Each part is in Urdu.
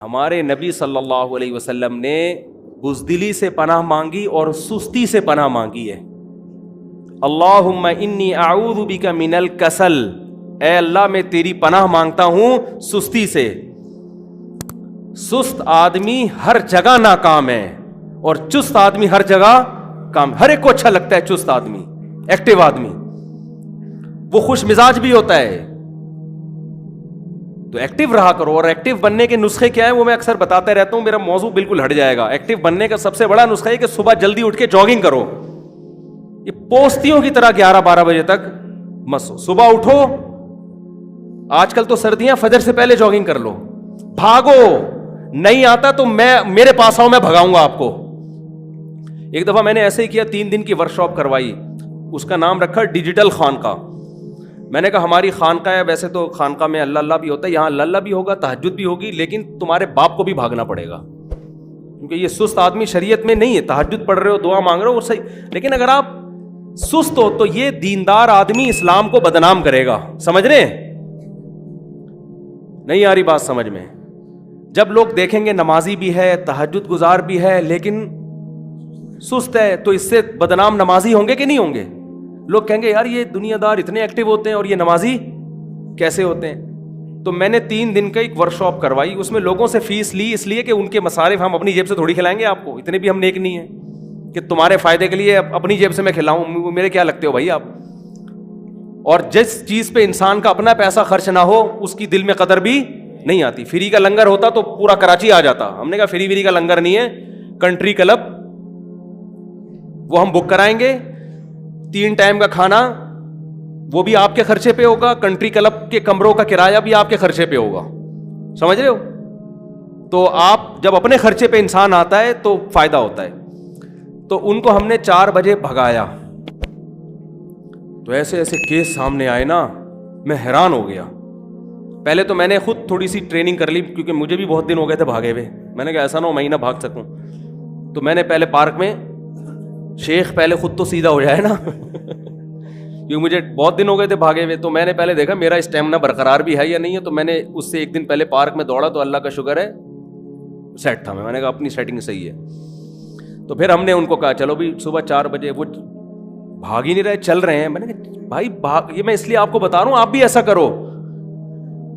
ہمارے نبی صلی اللہ علیہ وسلم نے بزدلی سے پناہ مانگی اور سستی سے پناہ مانگی ہے. اللہم انی اعوذ بک من الکسل، اے اللہ میں تیری پناہ مانگتا ہوں سستی سے. سست آدمی ہر جگہ ناکام ہے اور چست آدمی ہر جگہ کام. ہر ایک کو اچھا لگتا ہے چست آدمی، ایکٹیو آدمی، وہ خوش مزاج بھی ہوتا ہے. تو ایکٹیو رہا کرو. اور ایکٹیو بننے کے نسخے کیا ہیں وہ میں اکثر بتاتا رہتا ہوں، میرا موضوع بالکل ہٹ جائے گا. ایکٹیو بننے کا سب سے بڑا نسخہ ہے کہ صبح جلدی اٹھ کے جاگنگ کرو. یہ پوستیوں کی طرح 11-12 بجے تک مت. صبح اٹھو، آج کل تو سردیاں، فجر سے پہلے جاگنگ کر لو. بھاگو، نہیں آتا تو میرے پاس آؤ، میں بھگاؤں گا آپ کو. ایک دفعہ میں نے ایسے ہی کیا، 3 دن کی ورکشاپ کروائی، اس کا نام رکھا ڈیجیٹل خانقاہ. میں نے کہا ہماری خانقاہ ہے، ویسے تو خانقاہ میں اللہ اللہ بھی ہوتا ہے، یہاں اللہ اللہ بھی ہوگا، تہجد بھی ہوگی، لیکن تمہارے باپ کو بھی بھاگنا پڑے گا، کیونکہ یہ سست آدمی شریعت میں نہیں ہے. تہجد پڑھ رہے ہو، دعا مانگ رہے ہو، وہ صحیح، لیکن اگر آپ سست ہو تو یہ دیندار آدمی اسلام کو بدنام کرے گا. سمجھ رہے ہیں؟ نہیں آ رہی بات سمجھ میں؟ جب لوگ دیکھیں گے نمازی بھی ہے، تہجد گزار بھی ہے، لیکن سست ہے، تو اس سے بدنام نمازی ہوں گے کہ نہیں ہوں گے؟ لوگ کہیں گے یار یہ دنیا دار اتنے ایکٹیو ہوتے ہیں اور یہ نمازی کیسے ہوتے ہیں؟ تو میں نے 3 دن کا ایک ورکشاپ کروائی، اس میں لوگوں سے فیس لی، اس لیے کہ ان کے مصارف ہم اپنی جیب سے تھوڑی کھلائیں گے آپ کو، اتنے بھی ہم نیک نہیں ہیں کہ تمہارے فائدے کے لیے اپنی جیب سے میں کھلاؤں. میرے کیا لگتے ہو بھائی آپ؟ اور جس چیز پہ انسان کا اپنا پیسہ خرچ نہ ہو اس کی دل میں قدر بھی نہیں آتی. فری کا لنگر ہوتا تو پورا کراچی آ جاتا. ہم نے کہا فری کا لنگر نہیں ہے، کنٹری کلب وہ ہم بک کرائیں گے، 3 ٹائم کا کھانا وہ بھی آپ کے خرچے پہ ہوگا، کنٹری کلب کے کمروں کا کرایہ بھی آپ کے خرچے پہ ہوگا. سمجھ رہے ہو؟ تو آپ جب اپنے خرچے پہ انسان آتا ہے تو فائدہ ہوتا ہے. تو ان کو ہم نے 4 بجے بھگایا، تو ایسے ایسے کیس سامنے آئے نا، میں حیران ہو گیا. پہلے تو میں نے خود تھوڑی سی ٹریننگ کر لی، کیونکہ مجھے بھی بہت دن ہو گئے تھے بھاگے ہوئے. میں نے کہا ایسا نہ ہو میں ہی نہ بھاگ سکوں. تو میں نے پہلے پارک میں، شیخ پہلے خود تو سیدھا ہو جائے نا کیونکہ مجھے بہت دن ہو گئے تھے بھاگے ہوئے. تو میں نے پہلے دیکھا میرا اسٹیمنا برقرار بھی ہے یا نہیں ہے. تو میں نے اس سے 1 دن پہلے پارک میں دوڑا، تو اللہ کا شکر ہے سیٹ تھا. میں نے کہا اپنی سیٹنگ صحیح ہے. تو پھر ہم نے ان کو کہا چلو بھی صبح 4 بجے، وہ بھاگ ہی نہیں رہے، چل رہے ہیں. میں نے کہا بھائی یہ میں اس لیے آپ کو بتا رہا ہوں آپ بھی ایسا کرو.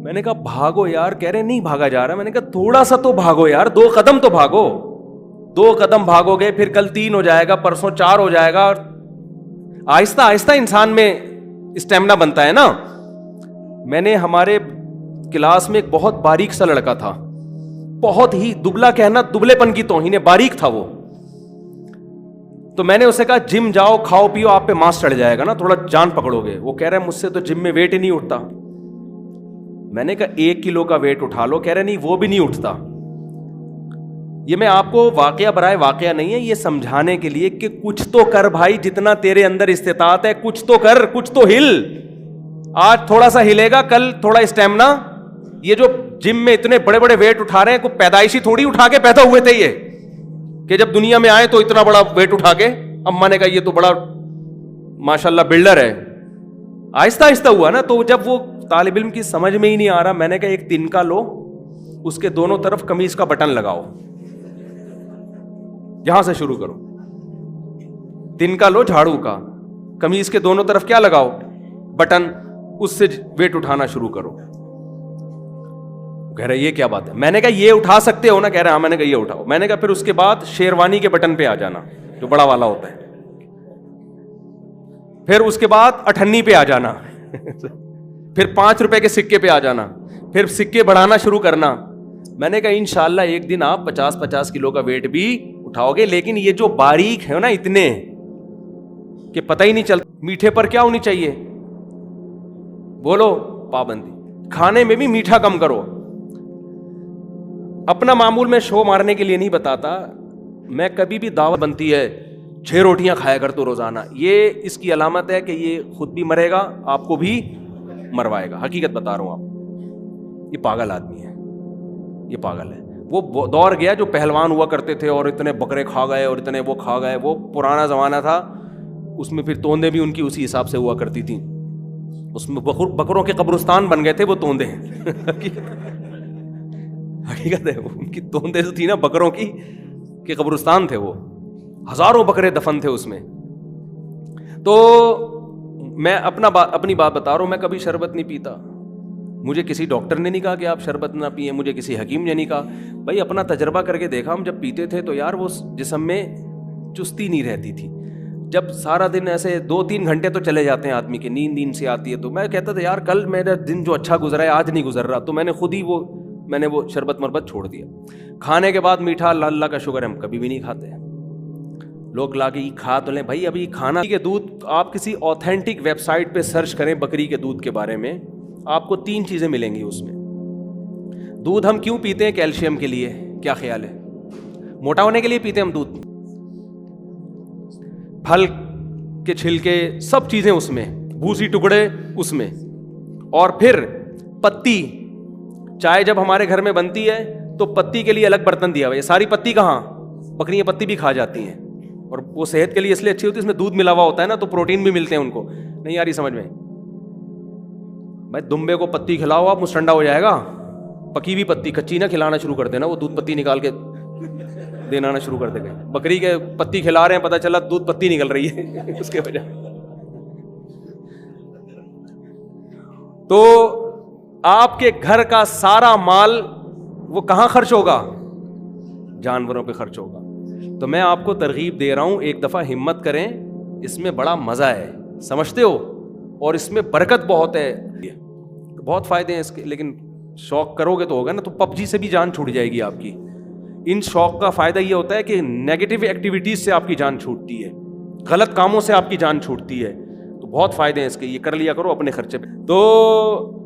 میں نے کہا بھاگو یار. کہہ رہے نہیں بھاگا جا رہا. میں نے کہا تھوڑا سا تو بھاگو یار، 2 قدم تو بھاگو. 2 قدم بھاگو گے، پھر کل 3 ہو جائے گا، پرسوں 4 ہو جائے گا، اور آہستہ آہستہ انسان میں اسٹیمنا بنتا ہے نا. میں نے ہمارے کلاس میں ایک بہت باریک سا لڑکا تھا، بہت ہی دبلا، کہنا دبلے پن کی توہین ہے، باریک تھا وہ. تو میں نے اسے کہا جم جاؤ، کھاؤ پیو، آپ پہ ماس چڑھ جائے گا نا، تھوڑا جان پکڑو گے. وہ کہہ رہا ہے مجھ سے تو جم میں ویٹ ہی نہیں اٹھتا. میں نے کہا 1 کلو کا ویٹ اٹھا لو. کہہ رہے نہیں وہ بھی نہیں اٹھتا. یہ میں آپ کو واقعہ برائے واقعہ نہیں ہے، یہ سمجھانے کے لیے کہ کچھ تو کر بھائی، جتنا تیرے اندر استطاعت ہے کچھ تو کر، کچھ تو ہل. آج تھوڑا سا ہلے گا، کل تھوڑا اسٹیمنا. یہ جو جم میں اتنے بڑے بڑے ویٹ اٹھا رہے ہیں، کوئی پیدائشی تھوڑی اٹھا کے پیدا ہوئے تھے یہ کہ جب دنیا میں آئے تو اتنا بڑا ویٹ اٹھا کے اماں نے کہا یہ تو بڑا ماشاءاللہ بلڈر ہے. آہستہ آہستہ ہوا نا. تو جب وہ طالب علم کی سمجھ میں ہی نہیں آ رہا، میں نے کہا ایک تنکا لو، اس کے دونوں طرف قمیض کا بٹن لگاؤ، یہاں سے شروع کرو. تنکا لو جھاڑو کا، قمیض کے دونوں طرف کیا لگاؤ؟ بٹن. اس سے ویٹ اٹھانا شروع کرو. کہہ رہے یہ کیا بات ہے؟ میں نے کہا یہ اٹھا سکتے ہو نا؟ کہہ رہے ہاں. میں نے کہا یہ اٹھاؤ. میں نے کہا پھر اس کے بعد شیروانی کے بٹن پہ آ جانا، جو بڑا والا ہوتا ہے. پھر اس کے بعد 98 پہ آ جانا پھر 5 روپے کے سکے پہ آ جانا، پھر سکے بڑھانا شروع کرنا. میں نے کہا انشاءاللہ ایک دن آپ 50 کلو کا ویٹ بھی اٹھاؤ گے. لیکن یہ جو باریک ہے نا اتنے کہ پتہ ہی نہیں چلتا. میٹھے پر کیا ہونی چاہیے؟ بولو پابندی. کھانے میں بھی میٹھا کم کرو. اپنا معمول میں شو مارنے کے لیے نہیں بتاتا. میں کبھی بھی دعوت بنتی ہے 6 روٹیاں کھایا کر تو روزانہ، یہ اس کی علامت ہے کہ یہ خود بھی مرے گا، آپ کو بھی مروائے گا. حقیقت بتا رہا ہوں آپ. یہ پاگل آدمی ہے، یہ پاگل ہے. وہ دور گیا جو پہلوان ہوا کرتے تھے اور اتنے بکرے کھا گئے اور اتنے وہ کھا گئے. وہ پرانا زمانہ تھا، اس میں پھر توندے بھی ان کی اسی حساب سے ہوا کرتی تھیں. اس میں بکروں کے قبرستان بن گئے تھے وہ توندے حقیقت ہے. ان کی توندے جو تھی نا بکروں کی, کہ قبرستان تھے وہ, ہزاروں بکرے دفن تھے اس میں. تو میں اپنی بات بتا رہا ہوں, میں کبھی شربت نہیں پیتا. مجھے کسی ڈاکٹر نے نہیں کہا کہ آپ شربت نہ پئیں, مجھے کسی حکیم نے نہیں کہا. بھائی اپنا تجربہ کر کے دیکھا, ہم جب پیتے تھے تو یار وہ جسم میں چستی نہیں رہتی تھی. جب سارا دن ایسے 2-3 گھنٹے تو چلے جاتے ہیں آدمی کے, نیند سے آتی ہے, تو میں کہتا تھا یار کل میرا دن جو اچھا گزرا ہے آج نہیں گزر رہا. تو میں نے خود ہی وہ شربت مربت چھوڑ دیا. کھانے کے بعد میٹھا اللہ کا شکر ہم کبھی بھی نہیں کھاتے. لوگ لا کے کھا تو لیں بھائی. ابھی کھانا کے دودھ آپ کسی اوتھینٹک ویب سائٹ پہ سرچ کریں بکری کے دودھ کے بارے میں, آپ کو 3 چیزیں ملیں گی اس میں. دودھ ہم کیوں پیتے ہیں؟ کیلشیم کے لیے. کیا خیال ہے؟ موٹا ہونے کے لیے پیتے ہیں ہم دودھ. پھل کے چھلکے سب چیزیں اس میں, بھوسی ٹکڑے اس میں, اور پھر پتی. چائے جب ہمارے گھر میں بنتی ہے تو پتی کے لیے الگ برتن دیا ہوا ہے. یہ ساری پتی کہاں؟ بکریاں پتی بھی کھا جاتی ہیں, اور وہ صحت کے لیے اس لیے اچھی ہوتی ہے, اس میں دودھ ملا ہوا ہوتا ہے نا, تو پروٹین بھی ملتے ہیں ان کو. نہیں آ رہی سمجھ میں؟ بھائی دمبے کو پتی کھلاؤ آپ, مسٹنڈا ہو جائے گا. پکی ہوئی پتی, کچی نہ کھلانا شروع کر دینا, وہ دودھ پتی نکال کے دینا نہ شروع کر دے گا. بکری کے پتی کھلا رہے ہیں, پتہ چلا دودھ پتی نکل رہی ہے اس کے وجہ. تو آپ کے گھر کا سارا مال وہ کہاں خرچ ہوگا؟ جانوروں پہ خرچ ہوگا. تو میں آپ کو ترغیب دے رہا ہوں, ایک دفعہ ہمت کریں, اس میں بڑا مزہ ہے, سمجھتے ہو, اور اس میں برکت بہت ہے, بہت فائدے ہیں اس کے. لیکن شوق کرو گے تو ہوگا نا. تو پب جی سے بھی جان چھوٹ جائے گی آپ کی. ان شوق کا فائدہ یہ ہوتا ہے کہ نیگیٹو ایکٹیویٹیز سے آپ کی جان چھوٹتی ہے, غلط کاموں سے آپ کی جان چھوٹتی ہے. تو بہت فائدے ہیں اس کے, یہ کر لیا کرو اپنے خرچے پہ. تو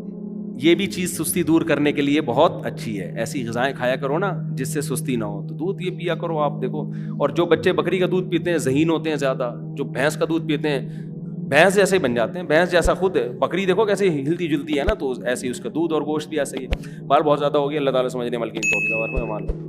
یہ بھی چیز سستی دور کرنے کے لیے بہت اچھی ہے. ایسی غذائیں کھایا کرو نا جس سے سستی نہ ہو. تو دودھ یہ پیا کرو آپ. دیکھو, اور جو بچے بکری کا دودھ پیتے ہیں ذہین ہوتے ہیں زیادہ, جو بھینس کا دودھ پیتے ہیں بھینس جیسے ہی بن جاتے ہیں. بھینس جیسا خود ہے بکری, دیکھو کیسے ہلتی جلتی ہے نا, تو ایسے ہی اس کا دودھ اور گوشت بھی ایسے ہی. بال بہت زیادہ ہو گیا. اللہ تعالیٰ سمجھنے والے کی توفیق عطا فرمائے.